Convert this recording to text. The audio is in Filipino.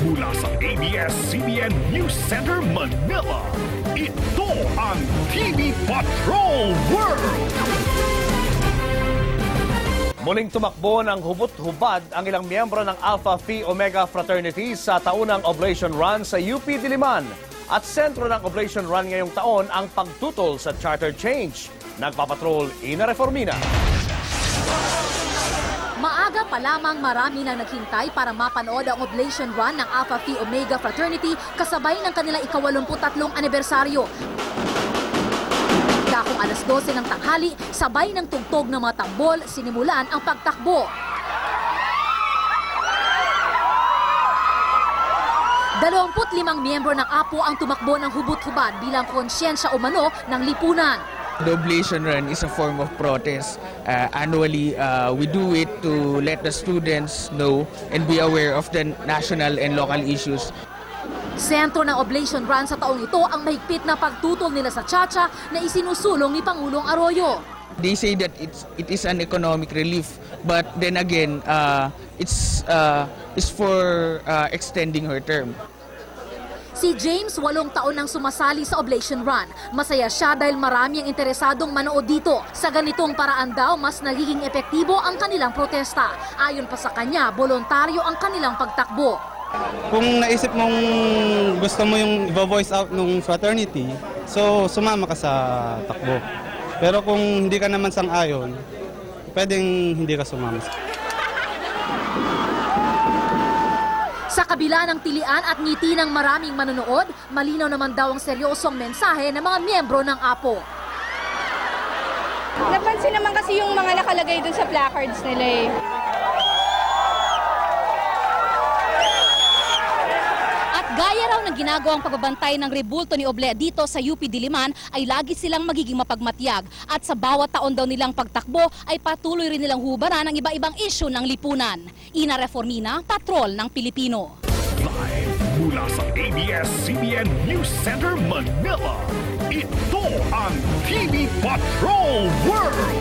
Mula sa ABS-CBN News Center, Manila, ito ang TV Patrol World! Muling tumakbo ng hubot-hubad ang ilang miyembro ng Alpha Phi Omega Fraternity sa taunang Oblation Run sa UP Diliman. At sentro ng Oblation Run ngayong taon ang pagtutol sa charter change. Nagpapatrol, Ina Reformina. Maaga pa lamang marami nang naghintay para mapanood ang Oblation Run ng Alpha Phi Omega Fraternity kasabay ng kanilang ika-83 anibersaryo. Dakong alas 12 ng tanghali, sabay ng tugtog ng mga tambol, sinimulan ang pagtakbo. 25 miyembro ng APO ang tumakbo ng hubot-hubad bilang konsyensya umano ng lipunan. The Oblation Run is a form of protest. Annually, we do it to let the students know and be aware of the national and local issues. Sentro ng Oblation Run sa taong ito ang mahigpit na pagtutol nila sa Chacha na isinusulong ni Pangulong Arroyo. They say that it is an economic relief, but then again, it's for extending her term. Si James, 8 taon nang sumasali sa Oblation Run. Masaya siya dahil marami ang interesadong manood dito. Sa ganitong paraan daw, mas nagiging epektibo ang kanilang protesta. Ayon pa sa kanya, voluntaryo ang kanilang pagtakbo. Kung naisip mong gusto mo yung i-voice out ng fraternity, so sumama ka sa takbo. Pero kung hindi ka naman sang-ayon, pwedeng hindi ka sumama. Sa kabila ng tilian at ngiti ng maraming manonood, malinaw naman daw ang seryosong mensahe ng mga miyembro ng APO. Napansin naman kasi yung mga nakalagay dun sa placards nila eh. Gaya raw ng ginagawang pagbabantay ng rebulto ni Oble dito sa UP Diliman ay lagi silang magiging mapagmatyag at sa bawat taon daw nilang pagtakbo ay patuloy rin nilang hubaran ang iba-ibang isyu ng lipunan. Ina Reformina, Patrol ng Pilipino. Live mula sa ABS-CBN News Center, Manila, ito ang TV Patrol World!